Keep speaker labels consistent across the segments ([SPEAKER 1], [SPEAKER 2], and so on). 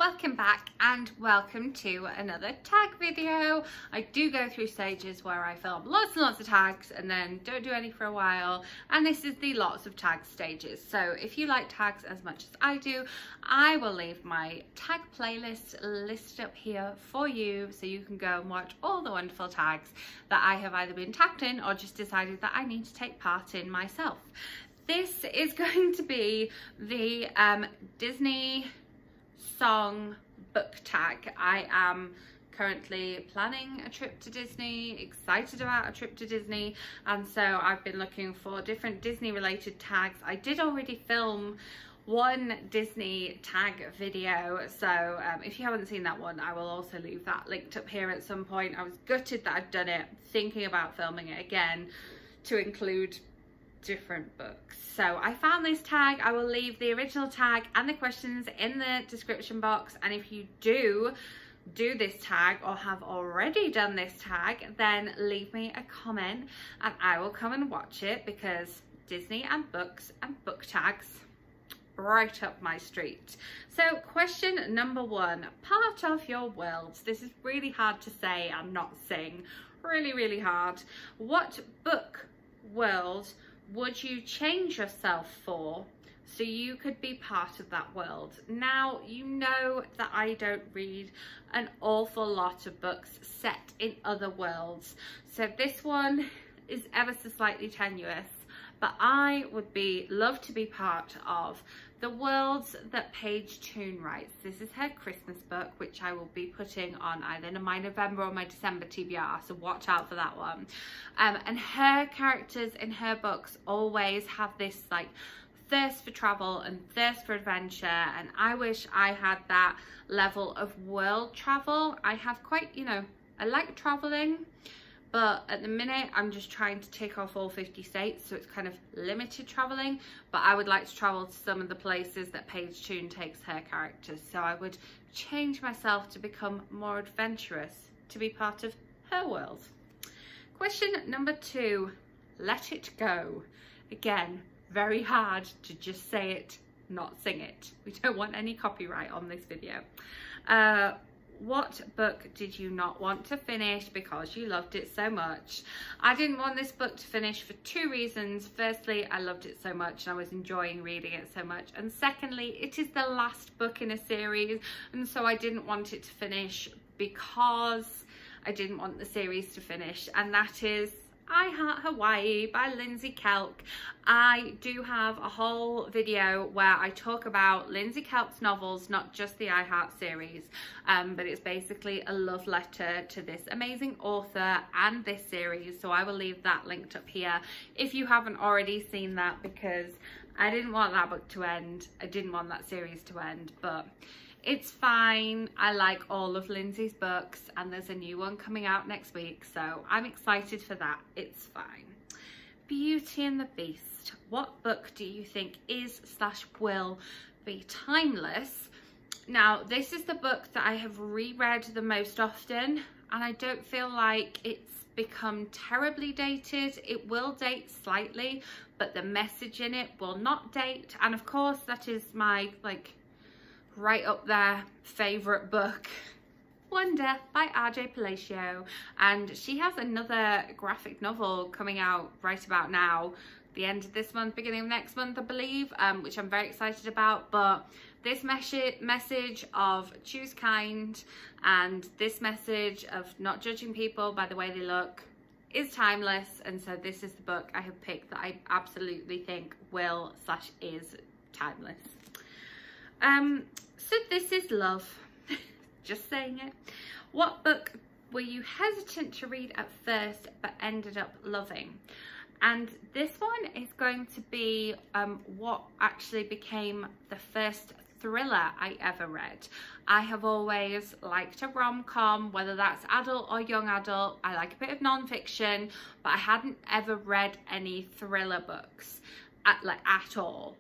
[SPEAKER 1] welcome back and welcome to another tag video. I do go through stages where I film lots and lots of tags and then don't do any for a while, and this is the lots of tags stages. So if you like tags as much as I do, I will leave my tag playlist listed up here for you so you can go and watch all the wonderful tags that I have either been tagged in or just decided that I need to take part in myself. This is going to be the Disney song book tag. I am currently planning a trip to Disney, excited about a trip to Disney, and so I've been looking for different Disney related tags. I did already film one Disney tag video, so if you haven't seen that one, I will also leave that linked up here at some point. I was gutted that I'd done it, thinking about filming it again to include different books. So I found this tag. I will leave the original tag and the questions in the description box, and if you do this tag or have already done this tag, then leave me a comment and I will come and watch it, because Disney and books and book tags right up my street. So question number one, part of your world. This is really hard to say and not sing, really hard. What book world would you change yourself for so you could be part of that world? Now, you know that I don't read an awful lot of books set in other worlds, so this one is ever so slightly tenuous, but I would love to be part of the worlds that Paige Toon writes. This is her Christmas book, which I will be putting on either in my November or my December TBR, so watch out for that one. And her characters in her books always have this like thirst for travel and thirst for adventure, and I wish I had that level of world travel. I have quite, I like traveling, but at the minute I'm just trying to tick off all 50 states, so it's kind of limited traveling, but I would like to travel to some of the places that Paige Toon takes her characters, so I would change myself to become more adventurous to be part of her world. Question number two, let it go. Again, very hard to just say it, not sing it. We don't want any copyright on this video. What book did you not want to finish because you loved it so much? I didn't want this book to finish for two reasons. Firstly, I loved it so much and I was enjoying reading it so much, and secondly, it is the last book in a series, and so I didn't want it to finish because I didn't want the series to finish, and that is I Heart Hawaii by Lindsay Kelk. I do have a whole video where I talk about Lindsay Kelk's novels, not just the I Heart series, but it's basically a love letter to this amazing author and this series, so I will leave that linked up here if you haven't already seen that, because I didn't want that book to end, I didn't want that series to end, but it's fine. I like all of Lindsay's books, and there's a new one coming out next week, so I'm excited for that. It's fine. Beauty and the Beast. What book do you think is/will be timeless? Now, this is the book that I have reread the most often, and I don't feel like it's become terribly dated. It will date slightly, but the message in it will not date, and of course that is my right up there favorite book, Wonder by RJ Palacio, and she has another graphic novel coming out right about now, the end of this month, beginning of next month, I believe, which I'm very excited about. But this message of choose kind and this message of not judging people by the way they look is timeless, and so this is the book I have picked that I absolutely think will/is timeless. So this is love. Just saying it. What book were you hesitant to read at first but ended up loving? And this one is going to be what actually became the first thriller I ever read. I have always liked a rom-com, whether that's adult or young adult. I like a bit of non-fiction, but I hadn't ever read any thriller books at all.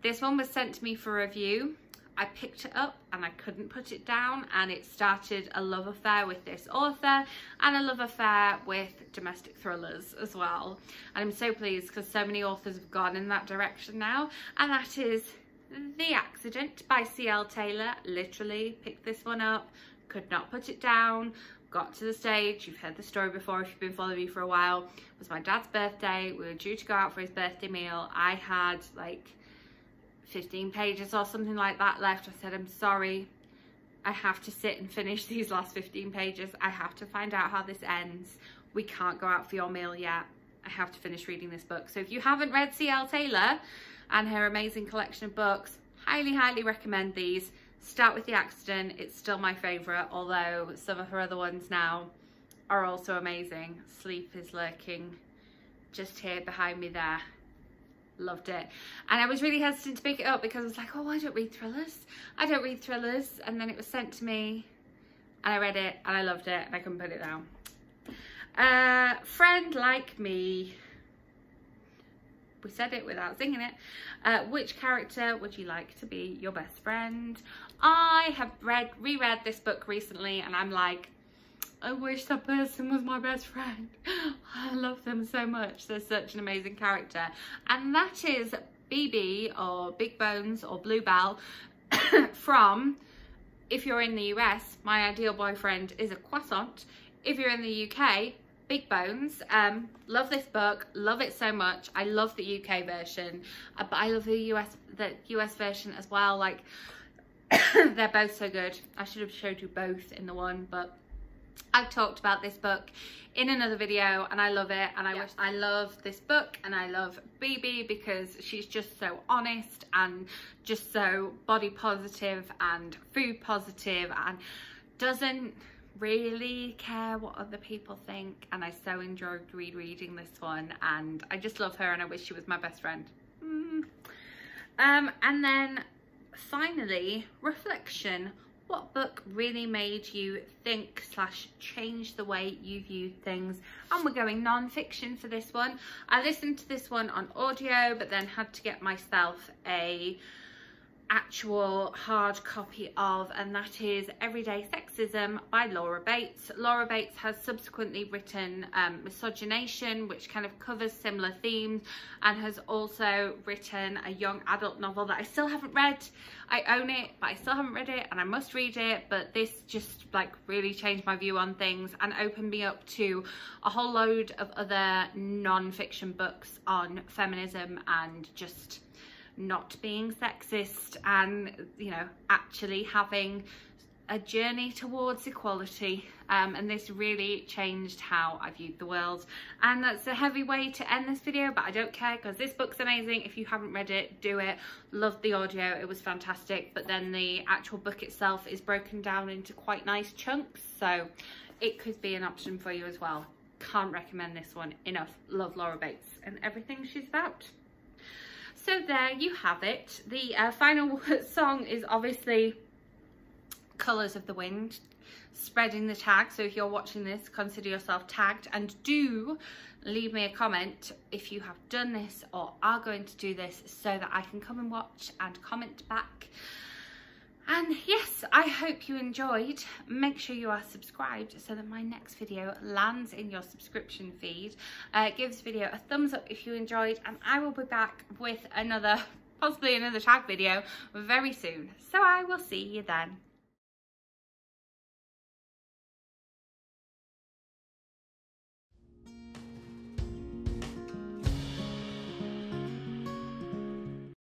[SPEAKER 1] This one was sent to me for review. I picked it up and I couldn't put it down, and it started a love affair with this author and a love affair with domestic thrillers as well. And I'm so pleased because so many authors have gone in that direction now, and that is The Accident by C.L. Taylor. Literally picked this one up, could not put it down. Got to the stage, you've heard the story before if you've been following me for a while. It was my dad's birthday, we were due to go out for his birthday meal. I had like 15 pages or something like that left. I said, I'm sorry, I have to sit and finish these last 15 pages. I have to find out how this ends. We can't go out for your meal yet. I have to finish reading this book. So if you haven't read C.L. Taylor and her amazing collection of books, highly recommend these. Start with The Accident. It's still my favourite, although some of her other ones now are also amazing. Sleep is Lurking just here behind me there. Loved it. And I was really hesitant to pick it up because I was like, oh, I don't read thrillers. I don't read thrillers. And then it was sent to me and I read it and I loved it and I couldn't put it down. Friend Like Me. We said it without singing it. Which character would you like to be your best friend? I have reread this book recently and I'm like, I wish that person was my best friend. I love them so much. They're such an amazing character. And that is BB, or Big Bones, or Bluebell from, if you're in the US, My Ideal Boyfriend is a Croissant. If you're in the UK, Big Bones. Love this book, love it so much. I love the UK version, but I love the US version as well. Like, they're both so good. I should have showed you both in the one, but I've talked about this book in another video and I love it. And I love this book and I love BB because she's just so honest and just so body positive and food positive and doesn't really care what other people think. And I so enjoyed rereading this one and I just love her and I wish she was my best friend. And then finally, reflection. What book really made you think / change the way you view things? And we're going non-fiction for this one. I listened to this one on audio, but then had to get myself a actual hard copy of, and that is Everyday Sexism by Laura Bates. Laura Bates has subsequently written Misogynation, which kind of covers similar themes, and has also written a young adult novel that I still haven't read. I own it, but I still haven't read it and I must read it. But this just like really changed my view on things and opened me up to a whole load of other non-fiction books on feminism and just not being sexist and, you know, actually having a journey towards equality. And this really changed how I viewed the world. And that's a heavy way to end this video, but I don't care because this book's amazing. If you haven't read it, do it. Loved the audio, it was fantastic. But then the actual book itself is broken down into quite nice chunks, so it could be an option for you as well. Can't recommend this one enough. Love Laura Bates and everything she's about. So there you have it. The final song is obviously Colours of the Wind, spreading the tag. So if you're watching this, consider yourself tagged and do leave me a comment if you have done this or are going to do this so that I can come and watch and comment back. And yes, I hope you enjoyed. Make sure you are subscribed so that my next video lands in your subscription feed. Give this video a thumbs up if you enjoyed, and I will be back with another, possibly another tag video very soon. So I will see you then.